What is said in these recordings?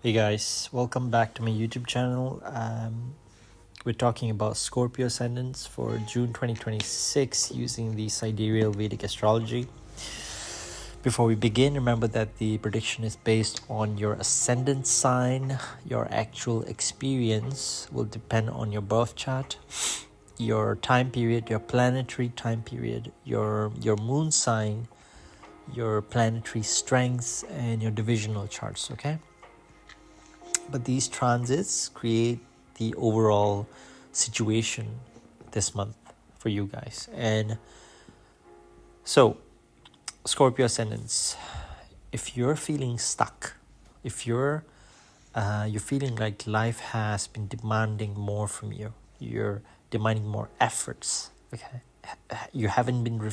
Hey guys, welcome back to my YouTube channel. We're talking about Scorpio ascendants for June 2026 using the sidereal Vedic astrology. Before we begin, remember that the prediction is based on your ascendant sign. Your actual experience will depend on your birth chart, your time period, your planetary time period, your moon sign, your planetary strengths, and your divisional charts, okay? But these transits create the overall situation this month for you guys. And so, Scorpio ascendants, if you're feeling stuck, if you're feeling like life has been demanding more from you, you're demanding more efforts, okay? You haven't been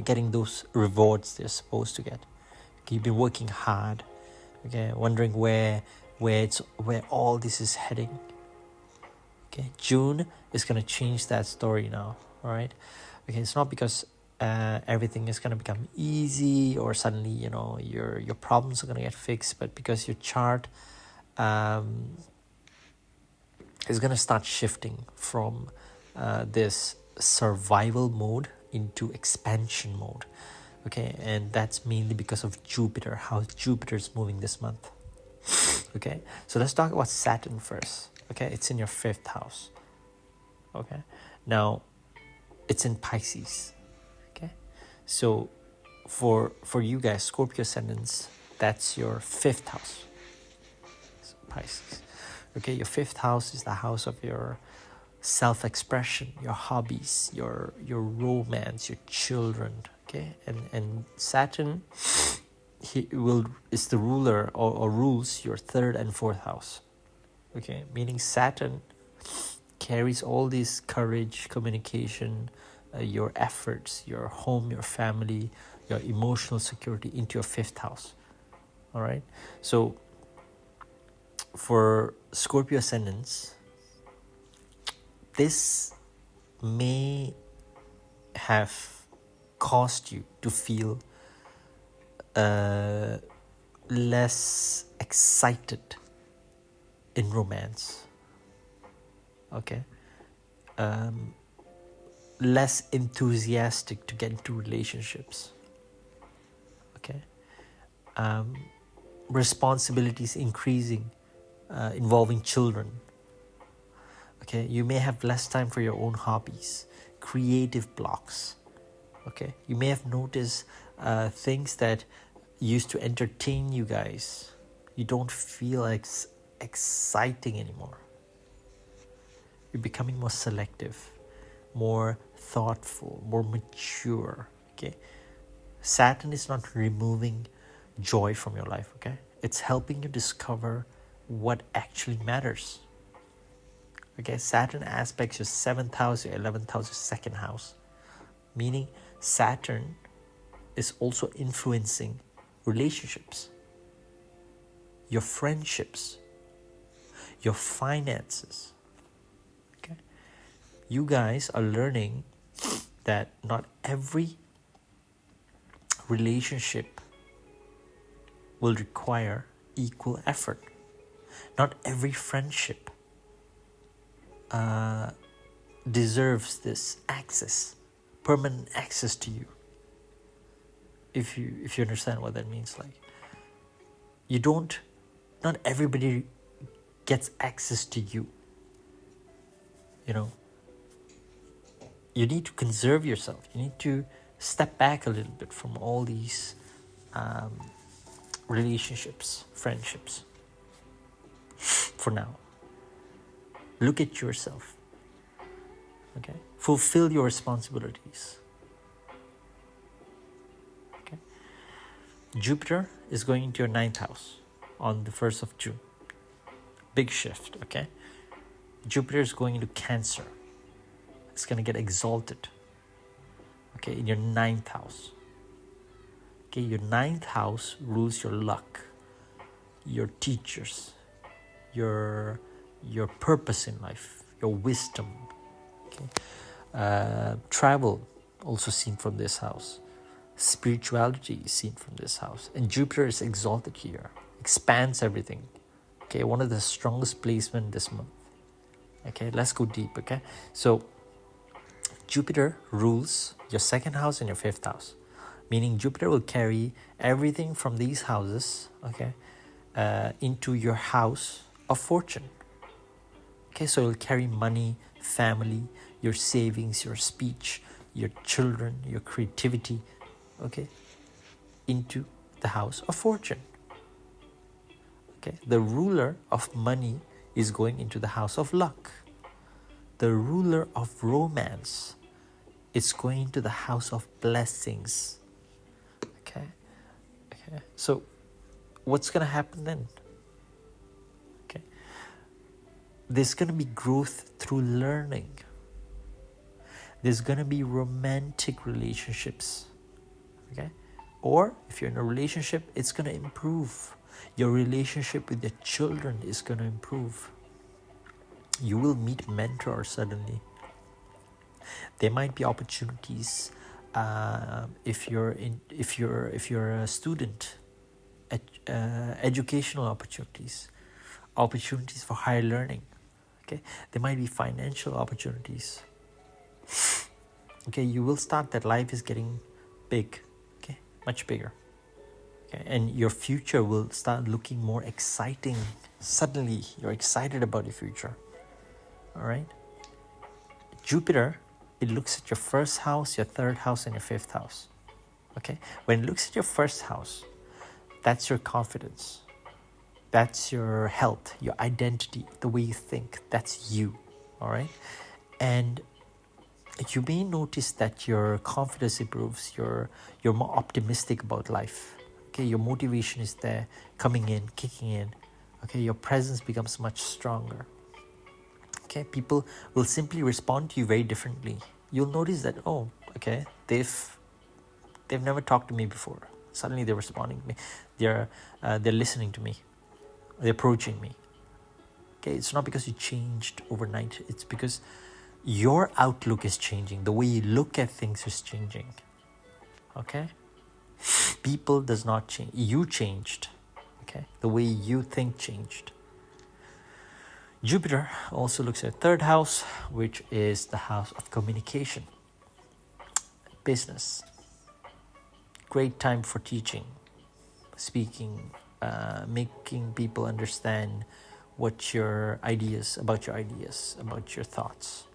getting those rewards they're supposed to get. Okay? You've been working hard, okay? Wondering where all this is heading. Okay, June is going to change that story now. All right, okay, it's not because everything is going to become easy or suddenly your problems are going to get fixed, but because your chart is going to start shifting from this survival mode into expansion mode. Okay, and that's mainly because of Jupiter, how Jupiter is moving this month. Okay, so let's talk about Saturn first. Okay, it's in your 5th house. Okay, now it's in Pisces. Okay, so for you guys, Scorpio ascendants, that's your 5th house. So Pisces. Okay, your 5th house is the house of your self-expression, your hobbies, your romance, your children. Okay, and Saturn, is the ruler or rules your 3rd and 4th house. Okay, meaning Saturn carries all this courage, communication, your efforts, your home, your family, your emotional security into your 5th house. All right, so for Scorpio ascendants, this may have caused you to feel less excited in romance, okay, less enthusiastic to get into relationships, okay, responsibilities increasing, involving children, okay, you may have less time for your own hobbies, creative blocks, okay, you may have noticed things that used to entertain you guys, you don't feel like exciting anymore. You're becoming more selective, more thoughtful, more mature. Okay, Saturn is not removing joy from your life. Okay, it's helping you discover what actually matters. Okay, Saturn aspects your 7th house, your 11th house, your 2nd house, meaning Saturn is also influencing relationships, your friendships, your finances. Okay, you guys are learning that not every relationship will require equal effort. Not every friendship deserves this access, permanent access to you. If you understand what that means, like not everybody gets access to you. You need to conserve yourself. You need to step back a little bit from all these relationships, friendships. For now, look at yourself. Okay, fulfill your responsibilities. Okay, Jupiter is going into your 9th house on the 1st of June. Big shift. Okay, Jupiter is going into Cancer. It's going to get exalted, okay, in your 9th house. Okay, your 9th house rules your luck, your teachers, your purpose in life, your wisdom. Okay, travel also seen from this house. Spirituality is seen from this house. And Jupiter is exalted here, expands everything. Okay, one of the strongest placement this month. Okay, let's go deep. Okay, so Jupiter rules your second house and your fifth house, meaning Jupiter will carry everything from these houses, okay, into your house of fortune. Okay, so it'll carry money, family, your savings, your speech, your children, your creativity, okay, into the house of fortune. Okay, the ruler of money is going into the house of luck. The ruler of romance is going into the house of blessings. Okay, so what's gonna happen then? Okay, there's gonna be growth through learning. There's gonna be romantic relationships. Okay, or if you're in a relationship, it's gonna improve. Your relationship with your children is gonna improve. You will meet mentors suddenly. There might be opportunities if you're a student, educational opportunities for higher learning. Okay, there might be financial opportunities. Okay, you will start that life is getting big. Okay, much bigger. Okay, and your future will start looking more exciting. Suddenly, you're excited about your future. All right. Jupiter, it looks at your first house, your third house, and your fifth house. Okay, when it looks at your first house, that's your confidence, that's your health, your identity, the way you think. That's you. All right, and you may notice that your confidence improves. You're more optimistic about life. Okay, your motivation is there, coming in, kicking in. Okay, your presence becomes much stronger. Okay, people will simply respond to you very differently. You'll notice that, oh, okay, they've never talked to me before. Suddenly they're responding to me. They're listening to me. They're approaching me. Okay, it's not because you changed overnight. It's because your outlook is changing. The way you look at things is changing. Okay, people does not change. You changed. Okay, the way you think changed. Jupiter also looks at third house, which is the house of communication, business. Great time for teaching, speaking, making people understand what your ideas, about your thoughts.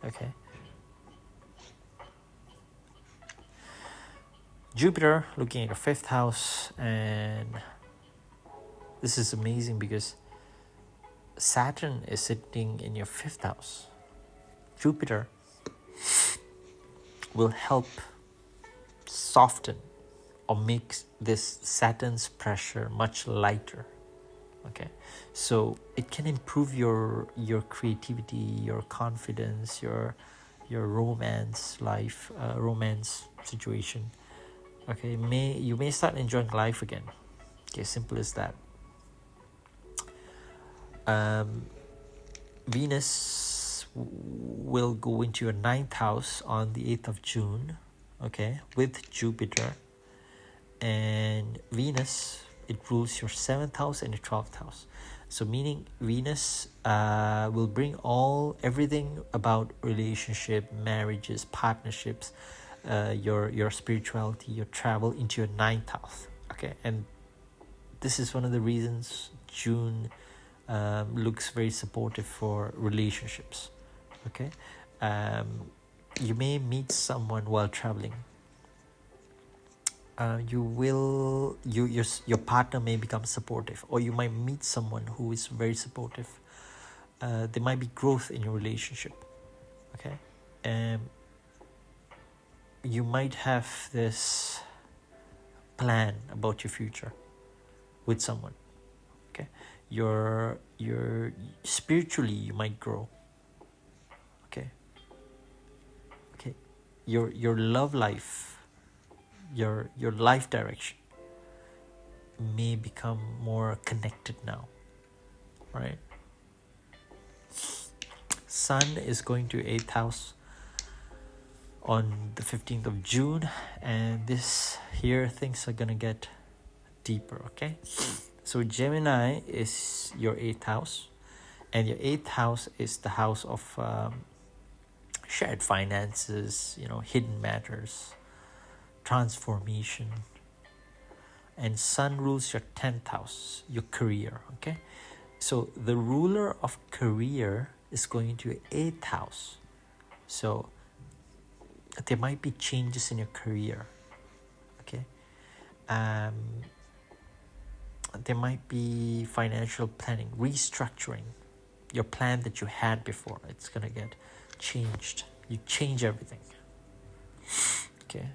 Okay. Jupiter looking at your fifth house, and this is amazing because Saturn is sitting in your fifth house. Jupiter will help soften or make this Saturn's pressure much lighter. Okay, so it can improve your creativity, your confidence, your romance life, romance situation. Okay, you may start enjoying life again. Okay, simple as that. Venus will go into your ninth house on the 8th of June, okay, with Jupiter. And Venus, it rules your 7th house and your 12th house. So meaning Venus will bring everything about relationship, marriages, partnerships, your spirituality, your travel into your ninth house. Okay, and this is one of the reasons June looks very supportive for relationships. Okay, you may meet someone while traveling. Your partner may become supportive, or you might meet someone who is very supportive. There might be growth in your relationship. Okay, you might have this plan about your future with someone. Okay, your spiritually you might grow. Okay, your love life, your life direction may become more connected now, right? Sun is going to 8th house on the 15th of June, and this here things are gonna get deeper. Okay, So Gemini is your 8th house, and your 8th house is the house of shared finances, hidden matters, transformation. And Sun rules your 10th house, your career. Okay, so the ruler of career is going to your 8th house. So there might be changes in your career. Okay, there might be financial planning, restructuring. Your plan that you had before, it's gonna get changed. You change everything. Okay,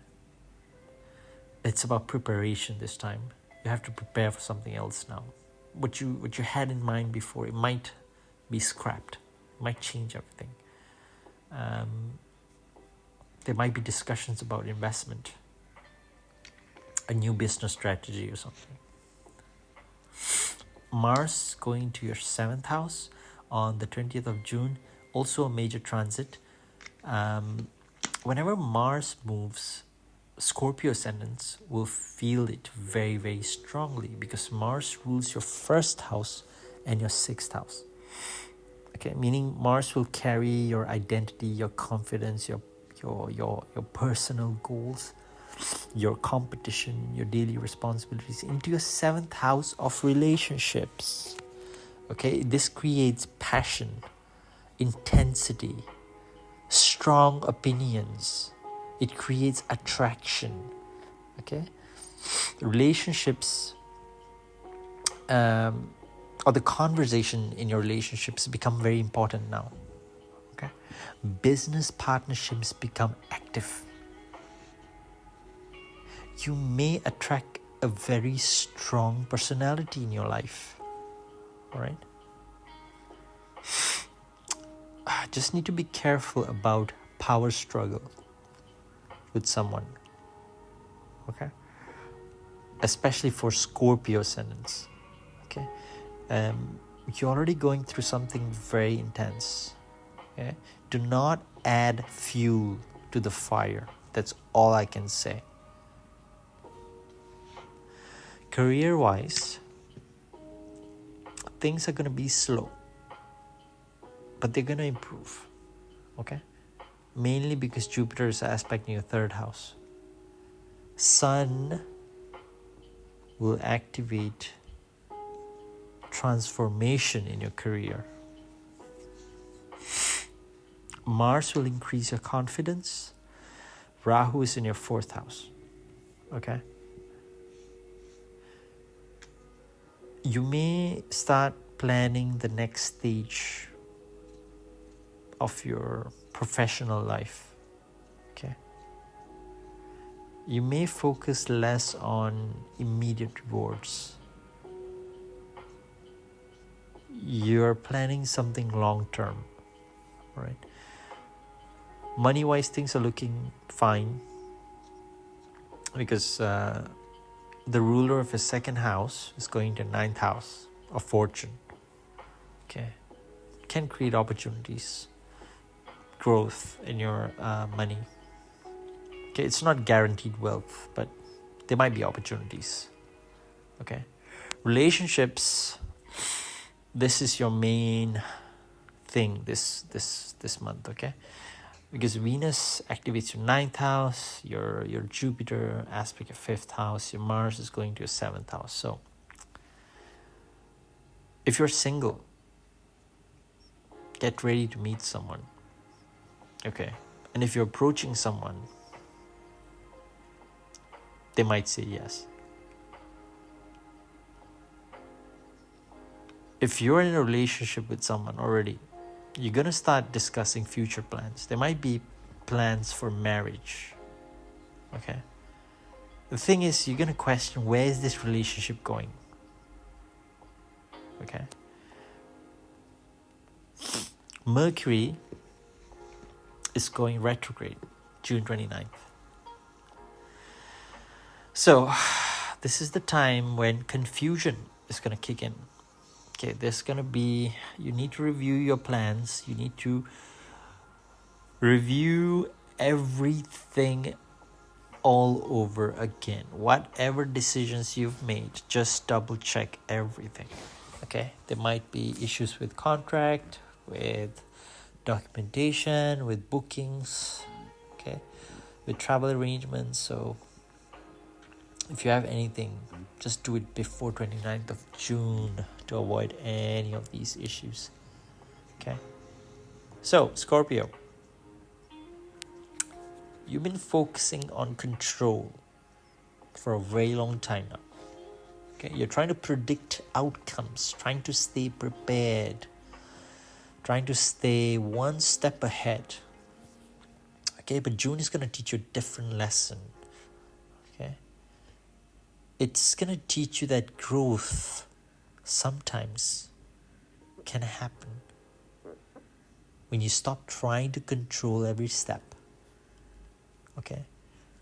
it's about preparation this time. You have to prepare for something else now. What you had in mind before, it might be scrapped. It might change everything. There might be discussions about investment, a new business strategy or something. Mars going to your 7th house on the 20th of June, also a major transit. Whenever Mars moves, Scorpio ascendants will feel it very, very strongly because Mars rules your 1st house and your 6th house. Okay, meaning Mars will carry your identity, your confidence, your personal goals, your competition, your daily responsibilities into your 7th house of relationships. Okay, this creates passion, intensity, strong opinions. It creates attraction. Okay, relationships or the conversation in your relationships become very important now. Okay, business partnerships become active. You may attract a very strong personality in your life. All right. Just need to be careful about power struggle with someone. Okay. Especially for Scorpio ascendants. Okay. You're already going through something very intense. Okay. Do not add fuel to the fire. That's all I can say. Career-wise, things are going to be slow, but they're going to improve. Okay. Mainly because Jupiter is aspecting your 3rd house. Sun will activate transformation in your career. Mars will increase your confidence. Rahu is in your 4th house. Okay. You may start planning the next stage of your professional life. Okay. You may focus less on immediate rewards. You're planning something long term. All right. Money-wise, things are looking fine because the ruler of his 2nd house is going to 9th house of fortune. Okay. Can create opportunities, growth in your money. Okay, it's not guaranteed wealth, but there might be opportunities. Okay. Relationships, this is your main thing this month, okay? Because Venus activates your 9th house, your Jupiter aspect your 5th house, your Mars is going to your 7th house. So if you're single, get ready to meet someone. Okay. And if you're approaching someone, they might say yes. If you're in a relationship with someone already, you're going to start discussing future plans. There might be plans for marriage. Okay. The thing is, you're going to question, where is this relationship going? Okay. Mercury is going retrograde, June 29th. So, this is the time when confusion is going to kick in. Okay, there's going to be, you need to review your plans. You need to review everything all over again. Whatever decisions you've made, just double check everything. Okay, there might be issues with contract, with documentation, with bookings, okay, with travel arrangements. So if you have anything, just do it before 29th of June to avoid any of these issues. Okay, so Scorpio, you've been focusing on control for a very long time now. Okay, you're trying to predict outcomes, trying to stay prepared, trying to stay one step ahead. Okay, but June is going to teach you a different lesson. Okay, it's going to teach you that growth sometimes can happen when you stop trying to control every step. Okay,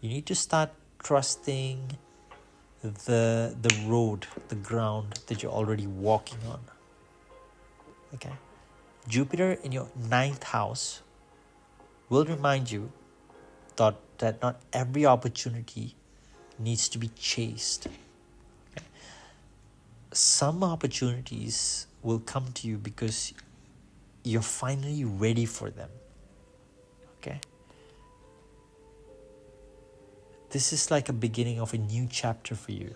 you need to start trusting the road, the ground that you're already walking on. Okay, Jupiter in your 9th house will remind you that not every opportunity needs to be chased. Okay? Some opportunities will come to you because you're finally ready for them. Okay? This is like a beginning of a new chapter for you.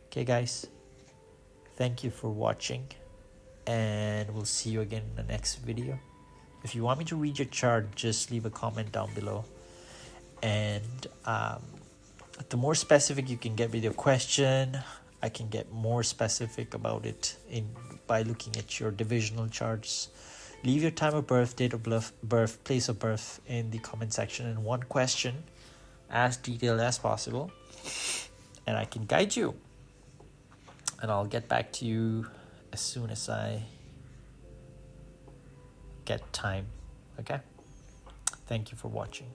Okay, guys? Thank you for watching, and we'll see you again in the next video. If you want me to read your chart, just leave a comment down below. And the more specific you can get with your question, I can get more specific about it by looking at your divisional charts. Leave your time of birth, date of birth, place of birth in the comment section, and one question as detailed as possible, and I can guide you. And I'll get back to you as soon as I get time. Okay? Thank you for watching.